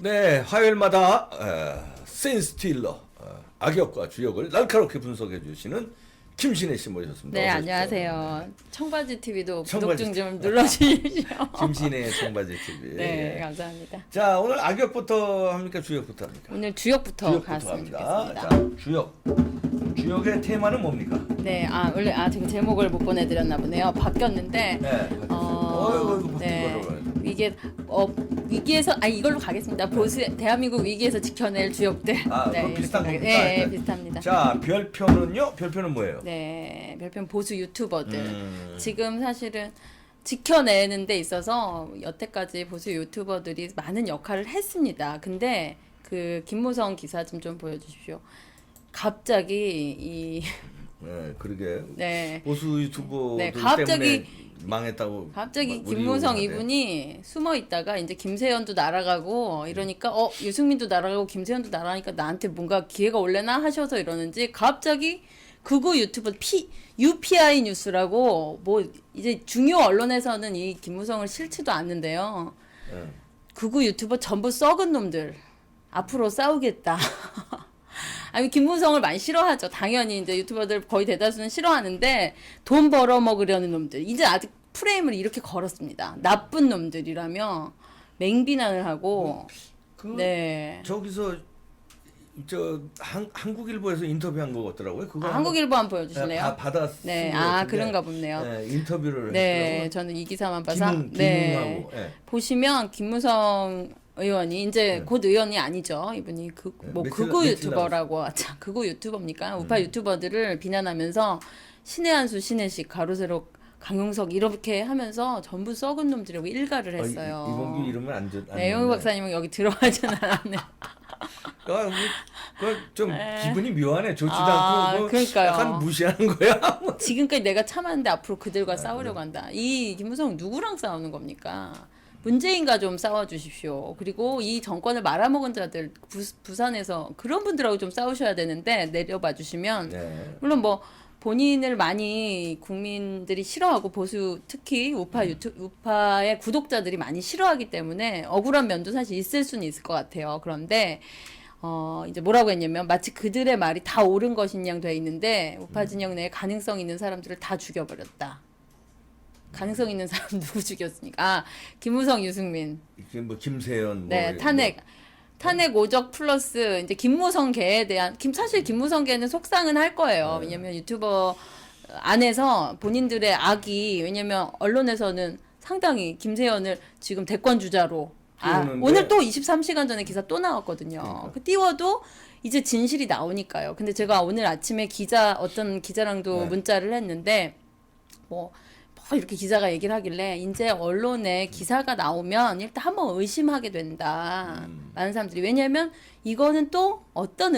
네, 화요일마다 센스틸러 악역과 주역을 날카롭게 분석해 주시는 김신혜 씨 모셨습니다. 네, 어서 오십시오. 안녕하세요. 청바지 TV도 구독 청바지 좀 눌러주십시오. 김신혜의 청바지 TV. 네, 감사합니다. 자, 오늘 악역부터 합니까? 주역부터 합니까? 오늘 주역부터 주역부터 갔으면 합니다. 좋겠습니다. 자, 주역. 주역의 테마는 뭡니까? 네, 원래 지금 제목을 못 보내드렸나 보네요. 바뀌었는데, 네. 네, 위기에서 이걸로 가겠습니다. 대한민국 위기에서 지켜낼 주역들. 네, 비슷한 겁니까? 네, 비슷합니다. 자, 별표는요? 별표는 뭐예요? 네, 별표 보수 유튜버들. 지금 사실은 지켜내는 데 있어서 여태까지 보수 유튜버들이 많은 역할을 했습니다. 근데 그 김무성 기사 좀 보여주십시오. 갑자기 네, 그러게. 네. 보수 유튜버들 네, 갑자기 때문에 망했다고. 갑자기 우리 김무성 욕하는데. 이분이 숨어 있다가 이제 김세현도 날아가고 이러니까 유승민도 날아가고 김세현도 날아가니까 나한테 뭔가 기회가 올래나 하셔서 이러는지 갑자기 극우 유튜버 UPI 뉴스라고 뭐 이제 중요 언론에서는 이 김무성을 싫지도 않는데요. 네. 극우 유튜버 전부 썩은 놈들 앞으로 싸우겠다. 아니 김무성을 많이 싫어하죠. 당연히 이제 유튜버들 거의 대다수는 싫어하는데 돈 벌어 먹으려는 놈들. 이제 아직 프레임을 이렇게 걸었습니다. 나쁜 놈들이라며 맹비난을 하고 네. 저기서 한국일보에서 인터뷰한 거 같더라고요. 그거 한국일보 한번 보여주실래요? 받았어요. 네, 그런가 보네요. 네, 인터뷰를 네, 했더라고요. 저는 이 기사만 봐서 네. 네. 보시면 김무성 의원이 이제 곧 의원이 아니죠. 이분이 극우 유튜버라고 극우 유튜버입니까? 우파 유튜버들을 비난하면서 신의 한수, 신의식, 가로세로 강용석 이렇게 하면서 전부 썩은 놈들이라고 일가를 했어요. 이봉규 이름은 안 네, 영희 박사님은 여기 들어가진 않았네. 좀 기분이 묘하네. 좋지도 않고 그러니까요. 약간 무시하는 거야. 지금까지 내가 참았는데 앞으로 그들과 싸우려고 한다. 이 김무성 누구랑 싸우는 겁니까? 문재인과 좀 싸워주십시오. 그리고 이 정권을 말아먹은 자들 부산에서 그런 분들하고 좀 싸우셔야 되는데 내려봐 주시면 네. 물론 뭐 본인을 많이 국민들이 싫어하고 보수 특히 우파의 구독자들이 많이 싫어하기 때문에 억울한 면도 사실 있을 수는 있을 것 같아요. 그런데 이제 뭐라고 했냐면 마치 그들의 말이 다 옳은 것인 양 돼 있는데 우파 진영 내에 가능성 있는 사람들을 다 죽여버렸다. 가능성 있는 사람 누구 죽였습니까? 김무성, 유승민. 뭐 김세현. 네, 탄핵 오적 플러스 이제 김무성계에 대한 사실 김무성계는 속상은 할 거예요. 왜냐면 유튜버 안에서 본인들의 악이 왜냐면 언론에서는 상당히 김세현을 지금 대권 주자로 오늘 또 23시간 전에 기사 또 나왔거든요. 띄워도 이제 진실이 나오니까요. 근데 제가 오늘 아침에 어떤 기자랑도 문자를 했는데 이렇게 기자가 얘기를 하길래 이제 언론에 기사가 나오면 일단 한번 의심하게 된다. 많은 사람들이. 왜냐하면 이거는 또 어떤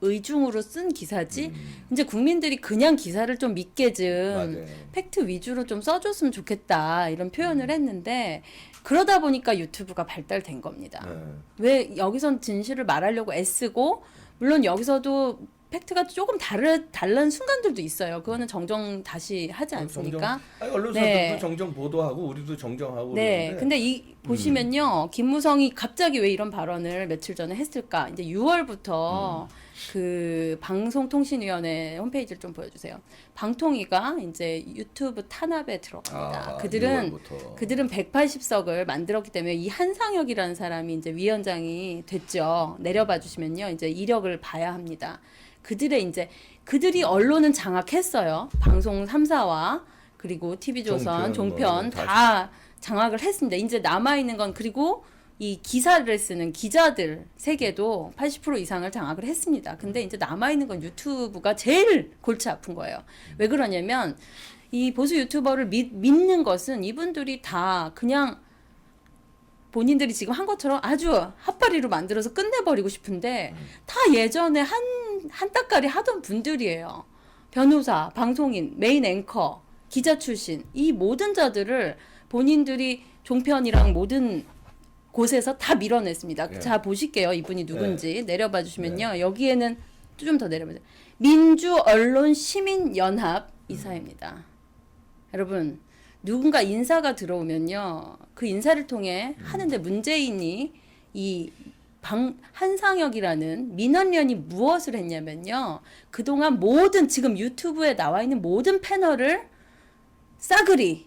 의중으로 쓴 기사지? 이제 국민들이 그냥 기사를 좀 믿게끔 팩트 위주로 좀 써줬으면 좋겠다. 이런 표현을 했는데 그러다 보니까 유튜브가 발달된 겁니다. 왜 여기선 진실을 말하려고 애쓰고 물론 여기서도 팩트가 조금 다른 순간들도 있어요. 그거는 정정 다시 하지 않습니까? 언론사들도 정정 보도하고 우리도 정정하고. 네. 근데 보시면요. 김무성이 갑자기 왜 이런 발언을 며칠 전에 했을까? 이제 6월부터 그 방송통신위원회 홈페이지를 좀 보여주세요. 방통위가 이제 유튜브 탄압에 들어갑니다. 그들은 180석을 만들었기 때문에 이 한상혁이라는 사람이 이제 위원장이 됐죠. 내려봐 주시면요. 이제 이력을 봐야 합니다. 그들이 언론은 장악했어요. 방송 3사와 그리고 TV조선, 종편 다 장악을 했습니다. 이제 남아있는 건 그리고 이 기사를 쓰는 기자들 세계도 80% 이상을 장악을 했습니다. 근데 이제 남아있는 건 유튜브가 제일 골치 아픈 거예요. 왜 그러냐면 이 보수 유튜버를 믿는 것은 이분들이 다 그냥 본인들이 지금 한 것처럼 아주 핫바리로 만들어서 끝내버리고 싶은데 다 예전에 한 따까리 하던 분들이에요. 변호사, 방송인, 메인 앵커, 기자 출신 이 모든 자들을 본인들이 종편이랑 모든 곳에서 다 밀어냈습니다. 자 보실게요. 이분이 누군지 내려봐 주시면요. 여기에는 좀 더 내려보세요. 민주언론시민연합 이사입니다. 여러분 누군가 인사가 들어오면요. 그 인사를 통해 하는데 문재인이 이 한상혁이라는 민원연이 무엇을 했냐면요. 그동안 모든 지금 유튜브에 나와 있는 모든 패널을 싸그리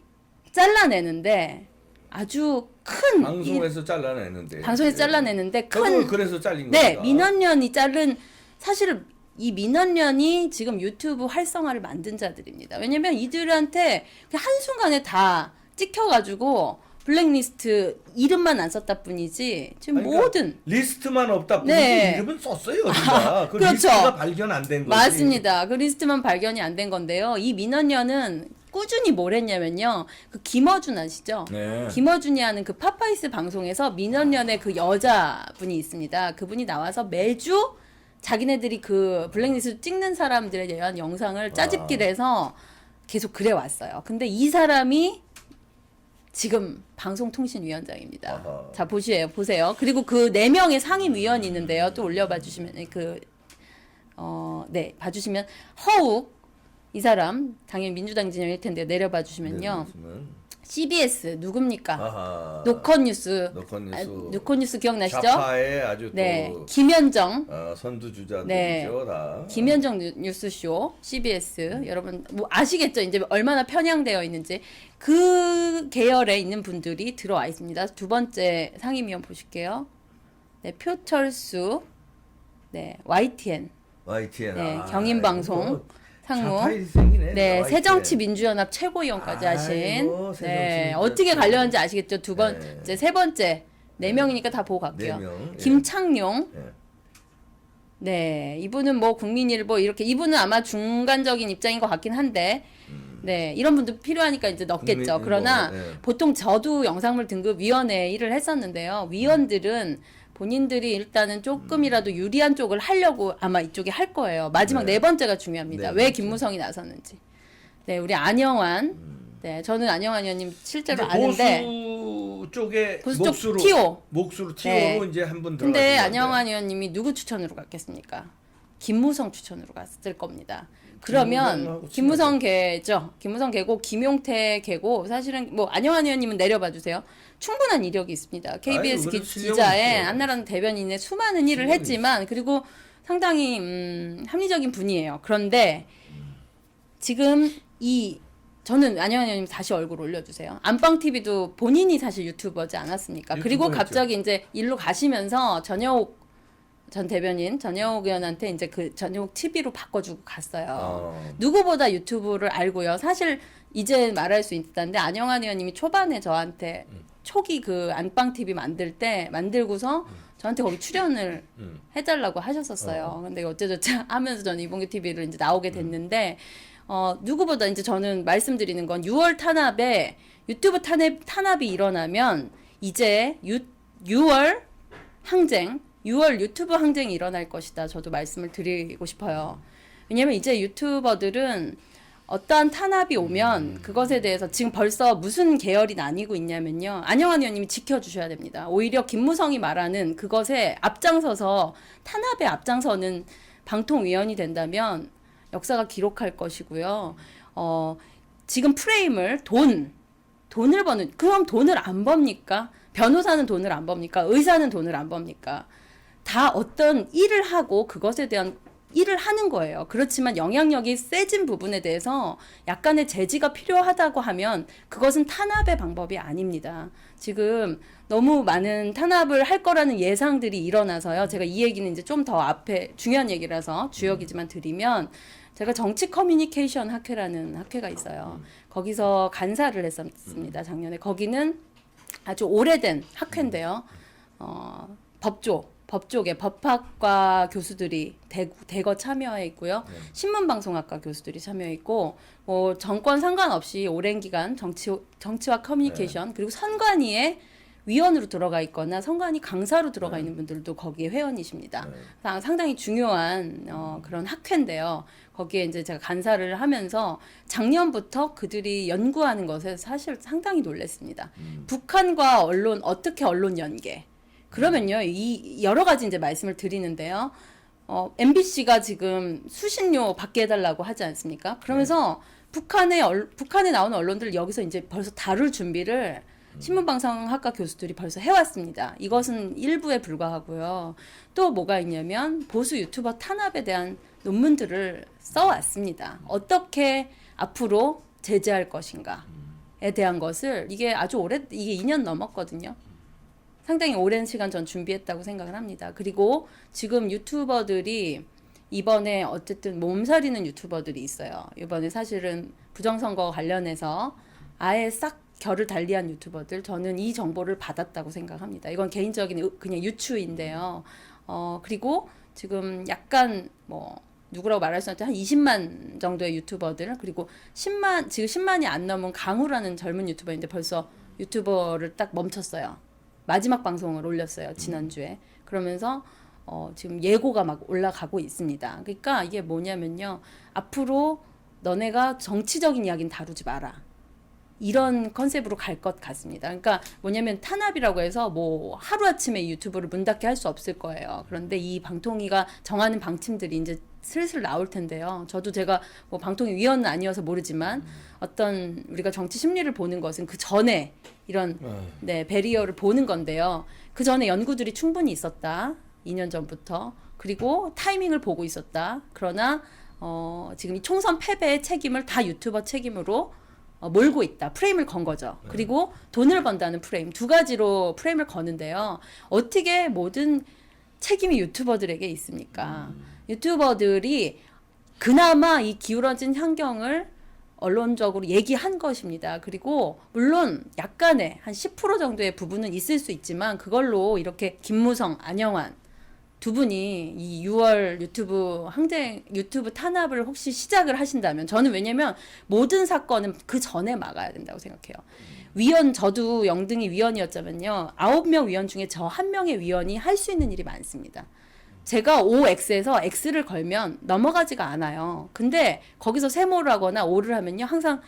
잘라내는데 아주 큰 방송에서 잘라내는데. 방송에서 잘라내는데 큰 그래서 잘린 네, 겁니다. 민원연이 자른 사실 이 민원연이 지금 유튜브 활성화를 만든 자들입니다. 왜냐면 이들한테 한순간에 다 찍혀가지고 블랙리스트 이름만 안 썼다 뿐이지 지금 아니, 그러니까 모든 리스트만 없다 뿐이지 네. 이름은 썼어요. 어디가. 그 그렇죠. 리스트가 발견 안 된 거지. 맞습니다. 그 리스트만 발견이 안 된 건데요. 이 민원연은 꾸준히 뭘 했냐면요. 그 김어준 아시죠? 네. 김어준이 하는 그 파파이스 방송에서 민원연의 그 여자분이 있습니다. 그분이 나와서 매주 자기네들이 그 블랙리스트 찍는 사람들에 대한 영상을 짜집기를 해서 계속 그래 왔어요. 근데 이 사람이 지금 방송통신위원장입니다. 아하. 자, 보세요. 그리고 그 4명의 상임위원이 있는데요. 또 올려봐 주시면 네, 봐주시면 허욱 이 사람 당연히 민주당 진영일 텐데 내려봐 주시면요. CBS 누굽니까? 아하. 노컷뉴스. 노컷뉴스. 노컷뉴스 기억나시죠? 좌파의 아주 네, 또 김현정. 선두주자들이죠. 네. 다. 김현정 뉴스쇼 CBS 여러분 뭐 아시겠죠? 이제 얼마나 편향되어 있는지 그 계열에 있는 분들이 들어와 있습니다. 두 번째 상임위원 보실게요. 네, 표철수, 네, YTN, YTN. 네, 경인방송 상무, 좌파일생이네. 네, YTN. 새정치민주연합 최고위원까지 하신, 아이고, 네, 새정치민주연합 어떻게 관련한지 아시겠죠? 두 네. 번째, 세 번째, 4명이니까 다 보고 갈게요. 4명. 예. 김창룡. 예. 네, 이분은 뭐 국민일보 이렇게 이분은 아마 중간적인 입장인 것 같긴 한데, 네, 이런 분도 필요하니까 이제 넣겠죠. 국민일보, 그러나 예. 보통 저도 영상물 등급 위원회 일을 했었는데요. 위원들은 본인들이 일단은 조금이라도 유리한 쪽을 하려고 아마 이쪽에 할 거예요. 마지막 네. 4번째가 중요합니다. 네 왜 번째. 김무성이 나섰는지. 네, 우리 안영환. 네, 저는 안영환 의원님 실제로 이제 아는데. 보수 쪽에 보수 쪽 몫으로 티오. 몫으로 네. 티오로 이제 한 분 들어가신 근데 건데. 안영환 의원님이 누구 추천으로 갔겠습니까? 김무성 추천으로 갔을 겁니다. 그러면 김무성하고 김무성 개죠. 김무성 개고 김용태 개고 사실은 뭐 안영환 의원님은 내려봐 주세요. 충분한 이력이 있습니다. KBS 그래도 실력은 기자에 있죠. 안나라는 대변인의 수많은 일을 실력은 했지만 그리고 상당히 합리적인 분이에요. 그런데 지금 저는 안영환 의원님 다시 얼굴 올려주세요. 안방 TV도 본인이 사실 유튜버지 않았습니까? 그리고 유튜버였죠. 갑자기 이제 일로 가시면서 전여옥 전 대변인 전여옥 의원한테 이제 그 전여옥 TV로 바꿔주고 갔어요. 누구보다 유튜브를 알고요. 사실 이제 말할 수 있다는데 안영환 의원님이 초반에 저한테 초기 그 안방 TV 만들고서 저한테 거기 출연을 해달라고 하셨었어요. 근데 어째저째 하면서 저는 이봉규 TV를 이제 나오게 됐는데. 누구보다 이제 저는 말씀드리는 건 6월 탄압에 유튜브 탄압이 일어나면 이제 6월 유튜브 항쟁이 일어날 것이다. 저도 말씀을 드리고 싶어요. 왜냐면 이제 유튜버들은 어떠한 탄압이 오면 그것에 대해서 지금 벌써 무슨 계열이 나뉘고 있냐면요. 안영환 의원님이 지켜주셔야 됩니다. 오히려 김무성이 말하는 그것에 앞장서서 탄압에 앞장서는 방통위원이 된다면 역사가 기록할 것이고요. 지금 프레임을 돈을 버는, 그럼 돈을 안 법니까? 변호사는 돈을 안 법니까? 의사는 돈을 안 법니까? 다 어떤 일을 하고 그것에 대한 일을 하는 거예요. 그렇지만 영향력이 세진 부분에 대해서 약간의 제지가 필요하다고 하면 그것은 탄압의 방법이 아닙니다. 지금 너무 많은 탄압을 할 거라는 예상들이 일어나서요. 제가 이 얘기는 이제 좀 더 앞에 중요한 얘기라서 주역이지만 드리면 제가 정치 커뮤니케이션 학회라는 학회가 있어요. 거기서 간사를 했었습니다. 작년에. 거기는 아주 오래된 학회인데요. 법쪽에 법학과 교수들이 대거 참여해 있고요. 신문방송학과 교수들이 참여해 있고 정권 상관없이 오랜 기간 정치와 커뮤니케이션 그리고 선관위에 위원으로 들어가 있거나 선관위 강사로 들어가 있는 분들도 거기에 회원이십니다. 상당히 중요한 그런 학회인데요. 거기에 이제 제가 간사를 하면서 작년부터 그들이 연구하는 것에 사실 상당히 놀랐습니다. 북한과 어떻게 언론 연계. 그러면요, 이 여러 가지 이제 말씀을 드리는데요. MBC가 지금 수신료 받게 해달라고 하지 않습니까? 그러면서 북한에 나오는 언론들을 여기서 이제 벌써 다룰 준비를 신문방송학과 교수들이 벌써 해왔습니다. 이것은 일부에 불과하고요. 또 뭐가 있냐면 보수 유튜버 탄압에 대한 논문들을 써왔습니다. 어떻게 앞으로 제재할 것인가에 대한 것을 이게 아주 이게 2년 넘었거든요. 상당히 오랜 시간 전 준비했다고 생각을 합니다. 그리고 지금 유튜버들이 이번에 어쨌든 몸살이는 유튜버들이 있어요. 이번에 사실은 부정선거 관련해서 아예 싹 결을 달리한 유튜버들, 저는 이 정보를 받았다고 생각합니다. 이건 개인적인 그냥 유추인데요. 그리고 지금 약간 누구라고 말할 수 없는데 한 20만 정도의 유튜버들, 그리고 지금 10만이 안 넘은 강우라는 젊은 유튜버인데 벌써 유튜버를 딱 멈췄어요. 마지막 방송을 올렸어요, 지난주에. 그러면서 지금 예고가 막 올라가고 있습니다. 그러니까 이게 뭐냐면요. 앞으로 너네가 정치적인 이야기는 다루지 마라. 이런 컨셉으로 갈 것 같습니다. 그러니까 뭐냐면 탄압이라고 해서 뭐 하루아침에 유튜브를 문 닫게 할 수 없을 거예요. 그런데 이 방통위가 정하는 방침들이 이제 슬슬 나올 텐데요. 제가 뭐 방통위 위원은 아니어서 모르지만 어떤 우리가 정치 심리를 보는 것은 그 전에 이런 배리어를 보는 건데요. 그 전에 연구들이 충분히 있었다. 2년 전부터. 그리고 타이밍을 보고 있었다. 그러나 지금 이 총선 패배의 책임을 다 유튜버 책임으로 몰고 있다. 프레임을 건 거죠. 그리고 돈을 번다는 프레임. 두 가지로 프레임을 거는데요. 어떻게 모든 책임이 유튜버들에게 있습니까? 유튜버들이 그나마 이 기울어진 환경을 언론적으로 얘기한 것입니다. 그리고 물론 약간의 한 10% 정도의 부분은 있을 수 있지만 그걸로 이렇게 김무성, 안영환 두 분이 이 6월 유튜브 탄압을 혹시 시작을 하신다면, 저는 왜냐면 모든 사건은 그 전에 막아야 된다고 생각해요. 저도 영등이 위원이었자면요. 9명 위원 중에 저 한 명의 위원이 할 수 있는 일이 많습니다. 제가 OX에서 X를 걸면 넘어가지가 않아요. 근데 거기서 세모를 하거나 O를 하면요. 항상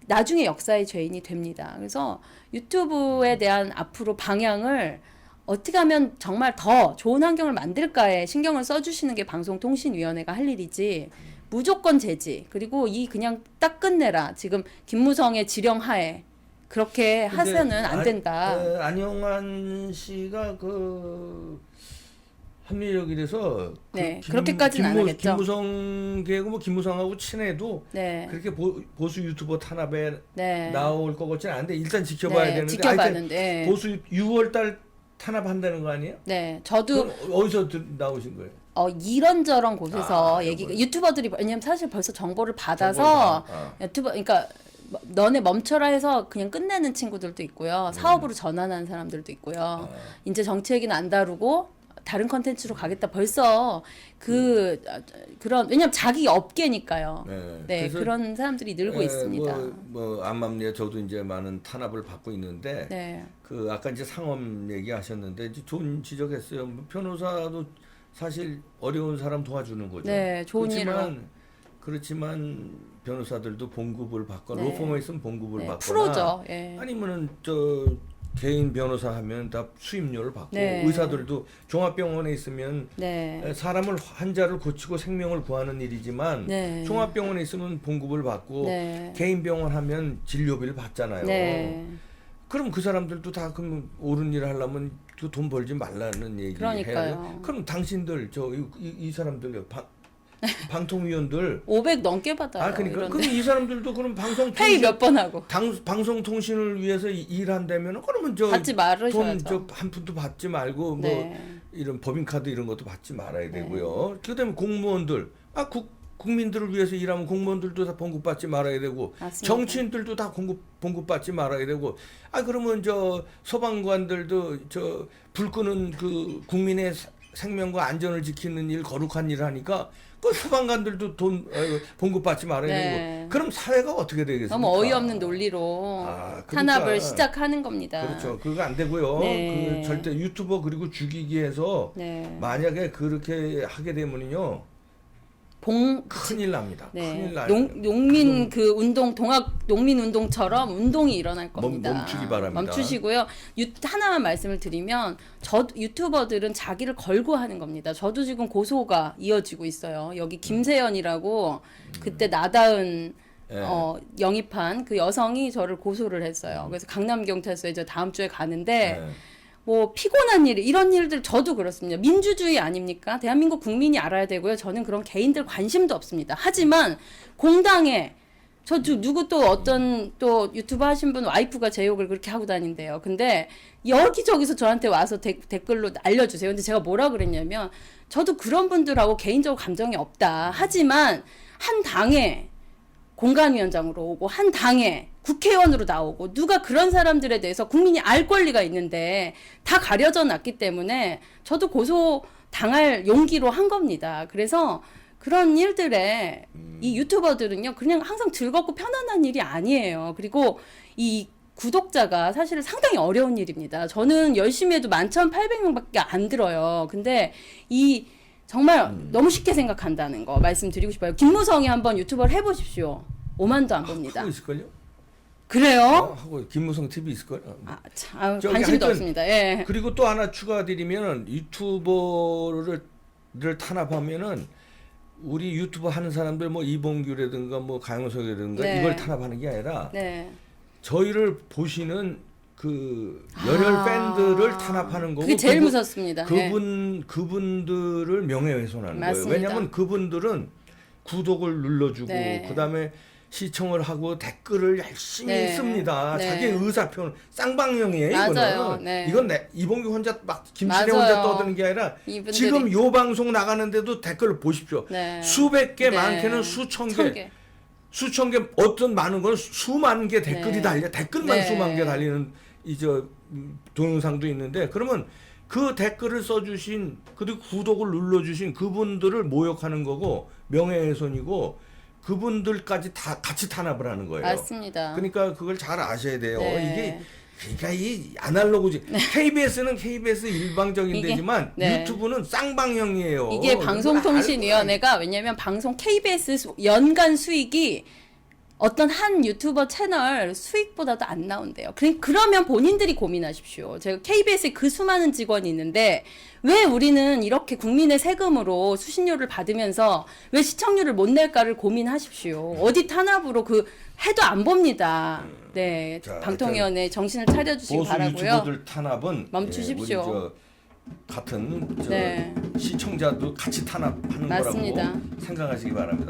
나중에 역사의 죄인이 됩니다. 그래서 유튜브에 대한 앞으로 방향을 어떻게 하면 정말 더 좋은 환경을 만들까에 신경을 써주시는 게 방송통신위원회가 할 일이지, 무조건 제지, 그리고 그냥 딱 끝내라. 지금 김무성의 지령하에 그렇게 하서는 안 된다. 안영환 씨가 합리적이라서 그렇게까지는 안 하겠죠. 김무성계고 김무성하고 친해도 그렇게 보수 유튜버 탄압에 나올 것 같지는 않은데 일단 지켜봐야 되는데. 지켜봤는데 보수 6월달 탄압한다는 거 아니에요? 네, 저도 어디서 나오신 거예요? 이런저런 곳에서 유튜버들이, 왜냐면 사실 벌써 정보를 받아서 그러니까 너네 멈춰라 해서 그냥 끝내는 친구들도 있고요. 사업으로 전환하는 사람들도 있고요. 이제 정치 얘기는 안 다루고 다른 컨텐츠로 가겠다. 벌써 그런, 왜냐면 자기 업계니까요. 네, 그런 사람들이 늘고 있습니다. 암암리에 저도 이제 많은 탄압을 받고 있는데, 아까 이제 상업 얘기하셨는데 이제 좋은 지적했어요. 변호사도 사실 어려운 사람 도와주는 거죠. 네, 좋은 그렇지만 변호사들도 봉급을 받거나 로펌에 있으면 봉급을 받거나 프로죠. 아니면은 개인 변호사 하면 다 수임료를 받고, 의사들도 종합병원에 있으면 사람을 환자를 고치고 생명을 구하는 일이지만 종합병원에 있으면 봉급을 받고 개인 병원 하면 진료비를 받잖아요. 그럼 그 사람들도 다 그럼 옳은 일을 하려면 그 돈 벌지 말라는 얘기해요. 그럼 당신들 이 사람들 방통위원들 500 넘게 받아요. 그러니까 그럼 이 사람들도 그럼 회의 몇 번 하고 방송통신을 위해서 일한다면 그러면 받지 말으셔야죠. 돈 한 푼도 받지 말고 이런 법인카드 이런 것도 받지 말아야 되고요. 그다음에 공무원들 국민들을 위해서 일하면 공무원들도 다 봉급 받지 말아야 되고, 맞습니다. 정치인들도 다 봉급 받지 말아야 되고, 그러면 소방관들도 불 끄는 국민의 생명과 안전을 지키는 일, 거룩한 일을 하니까 그 소방관들도 봉급 받지 말아야 되고, 그럼 사회가 어떻게 되겠습니까? 너무 어이없는 논리로 탄압을 시작하는 겁니다. 그렇죠. 그거 안 되고요. 절대 유튜버 그리고 죽이기에서 만약에 그렇게 하게 되면요. 큰일 납니다. 큰일 나요. 농민 운동, 농민 운동처럼 운동이 일어날 겁니다. 멈추기 바랍니다. 멈추시고요. 하나만 말씀을 드리면, 유튜버들은 자기를 걸고 하는 겁니다. 저도 지금 고소가 이어지고 있어요. 여기 김세연이라고 그때 나다은 예. 영입한 그 여성이 저를 고소를 했어요. 그래서 강남경찰서에 저 다음 주에 가는데 예. 뭐 피곤한 일, 이런 일들 저도 그렇습니다. 민주주의 아닙니까? 대한민국 국민이 알아야 되고요. 저는 그런 개인들 관심도 없습니다. 하지만 공당에 저 누구 또 어떤 또 유튜브 하신 분 와이프가 제 욕을 그렇게 하고 다닌대요. 근데 여기저기서 저한테 와서 댓글로 알려주세요. 근데 제가 뭐라 그랬냐면 저도 그런 분들하고 개인적으로 감정이 없다. 하지만 한 당에 공관위원장으로 오고 한 당에 국회의원으로 나오고 누가 그런 사람들에 대해서 국민이 알 권리가 있는데 다 가려져 놨기 때문에 저도 고소 당할 용기로 한 겁니다. 그래서 그런 일들에 이 유튜버들은요 그냥 항상 즐겁고 편안한 일이 아니에요. 그리고 이 구독자가 사실 상당히 어려운 일입니다. 저는 열심히 해도 11,800명밖에 안 들어요. 근데 이 정말 너무 쉽게 생각한다는 거 말씀드리고 싶어요. 김무성이 한번 유튜버를 해보십시오. 5만도 안 봅니다. 하고 있을걸요? 그래요? 하고 김무성 TV 있을걸? 참 저기 관심도 하여튼 없습니다. 예. 그리고 또 하나 추가드리면은 유튜버를 탄압하면은 우리 유튜브 하는 사람들 뭐 이봉규라든가 뭐 강효석이라든가 네. 이걸 탄압하는 게 아니라 네. 저희를 보시는 그 열혈 팬들을 탄압하는 거고 그게 제일 무섭습니다. 예. 그분들을 명예훼손하는 거예요. 맞습니다. 왜냐하면 그분들은 구독을 눌러주고 네. 그다음에 시청을 하고 댓글을 열심히 네. 씁니다. 네. 자기 의사표현 쌍방형이에요. 맞아요. 이거는 네. 이건 이봉규 혼자 막 김신혜 맞아요. 혼자 떠드는 게 아니라 이분들이. 지금 요 방송 나가는데도 댓글을 보십시오. 네. 수백 개, 네. 많게는 수천 천 개. 수천 개, 어떤 많은 건 수만 개 댓글이 네. 달려 댓글만 네. 수만 개 달리는 동영상도 있는데 그러면 그 댓글을 써주신 그리고 구독을 눌러주신 그분들을 모욕하는 거고 명예훼손이고 그분들까지 다 같이 탄압을 하는 거예요. 맞습니다. 그러니까 그걸 잘 아셔야 돼요. 네. 이게 그러니까 이 아날로그지. KBS는 KBS 일방적인 이게- 데지만 네. 유튜브는 쌍방형이에요. 이게 방송통신위원회가 왜냐면 방송 KBS 연간 수익이 어떤 한 유튜버 채널 수익보다도 안 나온대요. 그러면 본인들이 고민하십시오. 제가 KBS에 그 수많은 직원이 있는데 왜 우리는 이렇게 국민의 세금으로 수신료를 받으면서 왜 시청률을 못 낼까를 고민하십시오. 어디 탄압으로 해도 안 봅니다. 네, 자, 방통위원회 정신을 차려주시기 보수 바라고요. 유튜버들 탄압은 멈추십시오. 우리 같은 네. 시청자도 같이 탄압하는 맞습니다. 거라고 생각하시기 바랍니다.